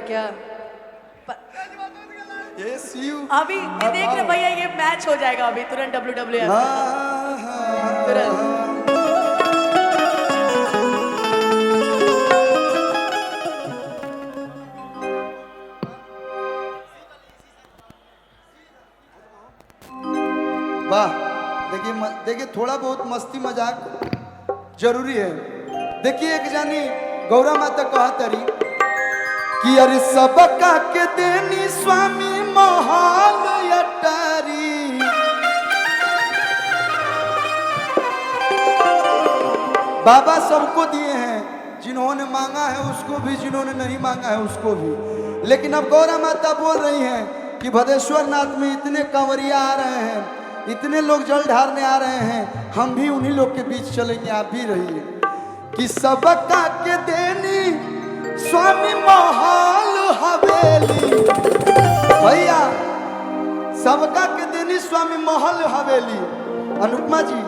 क्या? ये शिव अभी ये देख रहे भैया, ये मैच हो जाएगा अभी तुरंत WWF तुरंत। वाह, देखिए थोड़ा बहुत मस्ती मजाक जरूरी है। देखिए एक जानी गौरा माता कहा तरी कि अरे सबका के देनी स्वामी महाल अटारी, बाबा सबको दिए हैं, जिन्होंने मांगा है उसको भी, जिन्होंने नहीं मांगा है उसको भी। लेकिन अब गौरा माता बोल रही हैं कि भदेश्वर नाथ में इतने कंवरिया आ रहे हैं, इतने लोग जल ढारने आ रहे हैं, हम भी उन्हीं लोग के बीच चलेंगे, आप भी रहिए। कि सबका के देनी स्वामी महल हवेली, भैया सबका के देनी स्वामी महल हवेली। अनुपमा जी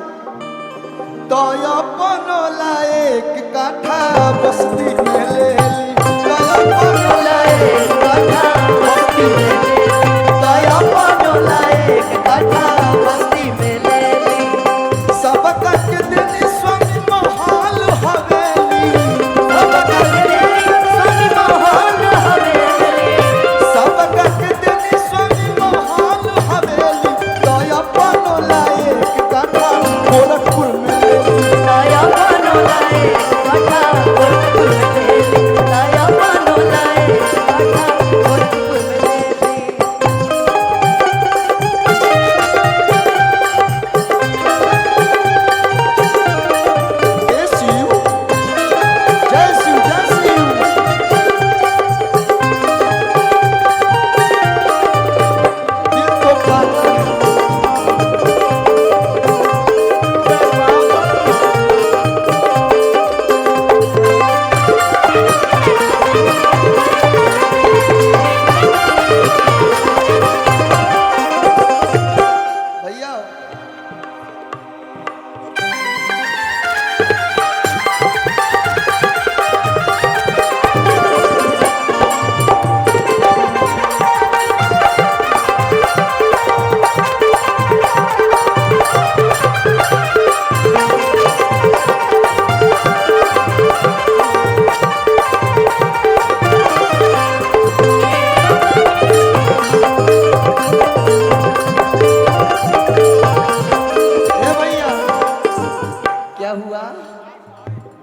तो अपन लायक काठा बस्ती में ले ली, तो अपन लायक काठा बस्ती में ले ली, तो अपन लायक काठा बस्ती में ले ली। सबका के देनी स्वामी महल हवेली, सबका के देनी स्वामी महल हवेली, सबका के देनी स्वामी महल हवेली। तो अपन लायक काठा गोरखपुर में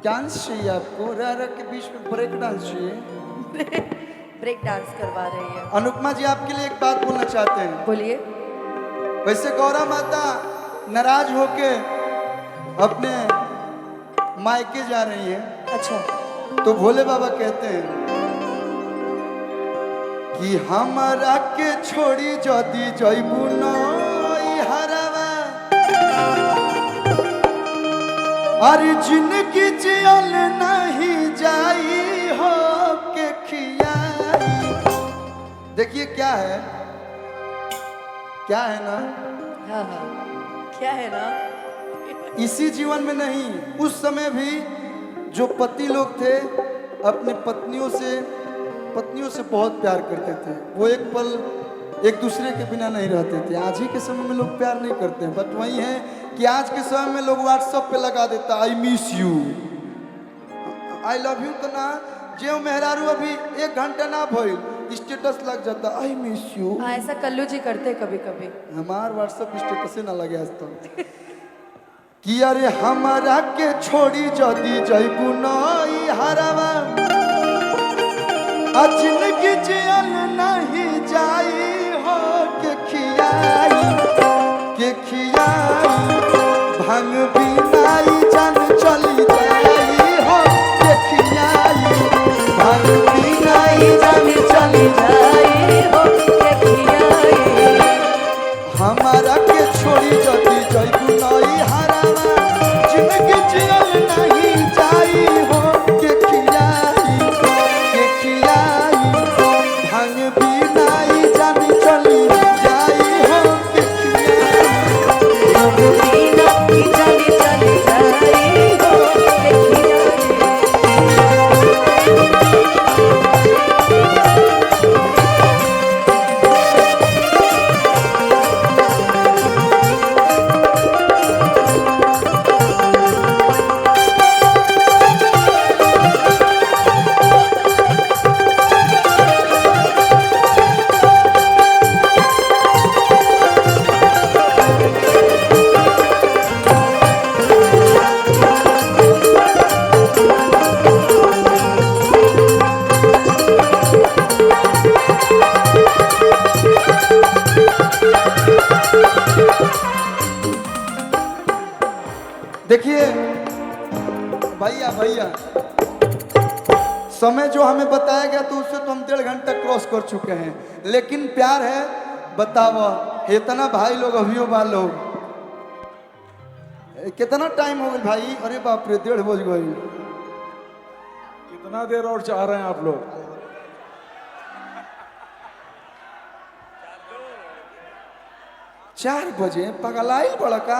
डांस चाहिए आपको, रह के बीच में ब्रेक डांस चाहिए। ब्रेक डांस करवा रही है अनुपमा जी, आपके लिए एक बात बोलना चाहते हैं। बोलिए। वैसे गौरा माता नाराज होके अपने मायके जा रही है। अच्छा। तो भोले बाबा कहते हैं कि हमारा के छोड़ी जदी जइबू नई हरवा, अरे जिंदगी जियल नहीं जाई हो के खियाई। देखिए क्या है, क्या है ना, हाँ हाँ क्या है ना, इसी जीवन में नहीं, उस समय भी जो पति लोग थे अपनी पत्नियों से बहुत प्यार करते थे, वो एक पल एक दूसरे के बिना नहीं रहते थे। आज ही के समय में लोग प्यार नहीं करते हैं, बट वही है कि आज के समय में लोग व्हाट्सएप पे लगा देता I miss you, I love you. तो ना जो मेहरारू अभी 1 घंटा ना भइल स्टेटस लग जाता आई मिस यू। ऐसा कल्लू जी करते कभी कभी। हमार व्हाट्सएप स्टेटस ना लगे आज तक कि अरे हमारा के छोड़ी जदी जइबू नई हरवा, जिंदगी जियल नहीं जाई हो के खियाई, के खियाई भांग बिनाई जान चली जाई हो के खियाई, भांग बिनाई जान चली जाई हो के खियाई। हमारा के छोड़ी जदी जइबू नई हरवा, जिंदगी जियल नहीं जाई हो के खियाई, के खियाई भांग बिनाई जान भैया समय जो हमें बताया गया तो उससे तो हम 1.5 घंटा क्रॉस कर चुके हैं, लेकिन प्यार है बताओ इतना भाई लोग अभियो बा लोग कितना टाइम हो गया भाई? अरे बाप रे 1:30 बज गई। कितना देर और चाह रहे हैं आप लोग? 4 बजे पगलाई बड़ा का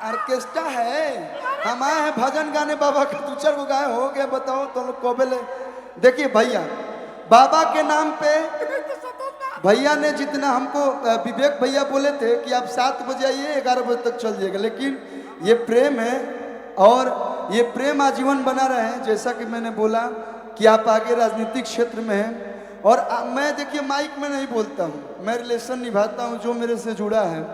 ऑर्केस्ट्रा है, हम आए हैं भजन गाने बाबा के 2-4 गो गाए हो गए, बताओ तो लोग कबे ले। देखिए भैया बाबा के नाम पे भैया ने जितना हमको विवेक भैया बोले थे कि आप 7 बजे आइए 11 बजे तक चल जाएगा, लेकिन ये प्रेम है और ये प्रेम आजीवन बना रहे हैं। जैसा कि मैंने बोला कि आप आगे राजनीतिक क्षेत्र में हैं और मैं देखिए माइक में नहीं बोलता हूँ, मैं रिलेशन निभाता हूँ जो मेरे से जुड़ा है।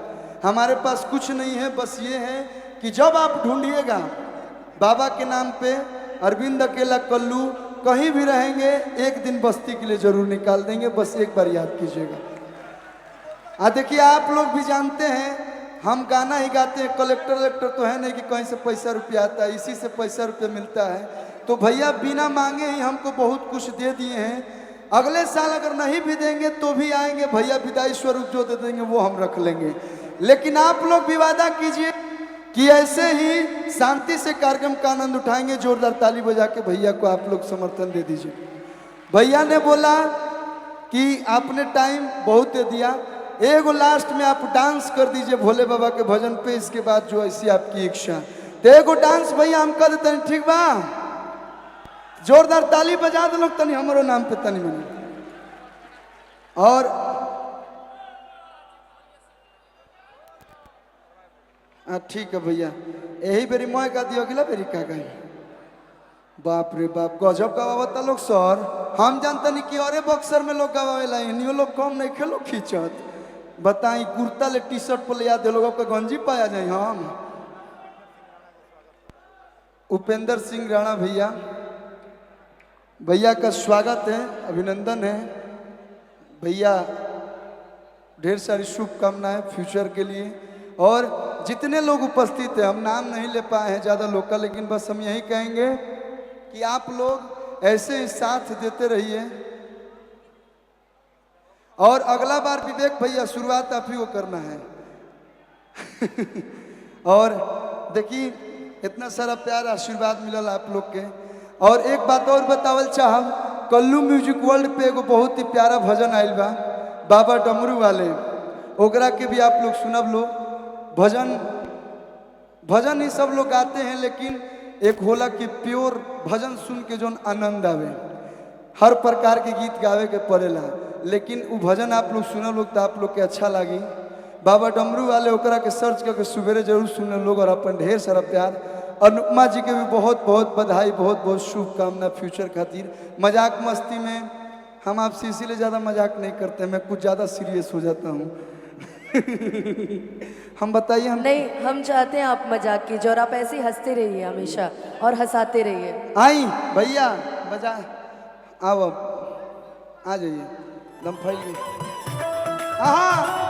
हमारे पास कुछ नहीं है, बस ये है कि जब आप ढूंढिएगा बाबा के नाम पे अरविंद अकेला कल्लू कहीं भी रहेंगे, एक दिन बस्ती के लिए जरूर निकाल देंगे, बस एक बार याद कीजिएगा। देखिए आप लोग भी जानते हैं हम गाना ही गाते हैं, कलेक्टर तो है नहीं कि कहीं से पैसा रुपया आता है, इसी से पैसा रुपया मिलता है। तो भैया बिना मांगे ही हमको बहुत कुछ दे दिए हैं, अगले साल अगर नहीं भी देंगे तो भी आएंगे भैया, विदाई स्वरूप जो दे देंगे वो हम रख लेंगे। लेकिन आप लोग भी वादा कीजिए कि ऐसे ही शांति से कार्यक्रम का आनंद उठाएंगे। जोरदार ताली बजा के भैया को आप लोग समर्थन दे दीजिए। भैया ने बोला कि आपने टाइम बहुत दे दिया, एगो लास्ट में आप डांस कर दीजिए भोले बाबा के भजन पे, इसके बाद जो ऐसी आपकी इच्छा। तो एगो डांस भैया हम कर देते हैं, ठीक बा? जोरदार ताली बजा दो लोग तनी हमारो नाम पे तनी मनी। और ठीक है भैया, यही बेरी मोय का दियो, अगला बेरी का गई। बाप रे बाप गजब गवावता लोग सर, हम जानता नहीं कि अरे बक्सर में लोग गवावेला, इन्हीं लोग कम नहीं खेलो खींचत। बताई कुर्ता ले टी शर्ट पर ले याद लोग आपका गंजी पाया जाए। हम उपेंद्र सिंह राणा भैया, भैया का स्वागत है, अभिनंदन है भैया, ढेर सारी शुभकामनाएं फ्यूचर के लिए। और जितने लोग उपस्थित हैं, हम नाम नहीं ले पाए हैं ज़्यादा लोग का, लेकिन बस हम यही कहेंगे कि आप लोग ऐसे ही साथ देते रहिए। और अगला बार विवेक भैया शुरुआत आप ही को करना है। और देखिए इतना सारा प्यार आशीर्वाद मिलल आप लोग के। और एक बात और बतावल चाहब, कल्लू म्यूजिक वर्ल्ड पे एगो बहुत ही प्यारा भजन आयल बा बाबा डमरू वाले, ओकरा के भी आप लोग सुनब लो। भजन ही सब लोग गाते हैं, लेकिन एक होला कि प्योर भजन सुन के जो आनंद आवे, हर प्रकार के गीत गावे के पड़ेला, लेकिन वो भजन आप लोग सुनल लोग तो आप लोग के अच्छा लगी। बाबा डमरू वाले ओकरा के सर्च करके सवेरे जरूर सुने लोग, और अपन ढेर सारा प्यार। अनुपमा जी के भी बहुत बहुत बधाई, बहुत बहुत शुभकामना फ्यूचर खातिर। मजाक मस्ती में हम आपसे इसीलिए ज़्यादा मजाक नहीं करते, मैं कुछ ज़्यादा सीरियस हो जाता हूँ। हम बताइए। हम नहीं, हम चाहते हैं आप मजाक कीजिए और आप ऐसे ही हंसते रहिए हमेशा और हंसाते रहिए। आई भैया बजा, आओ अब आ जाइए, दम फैल गई। हाँ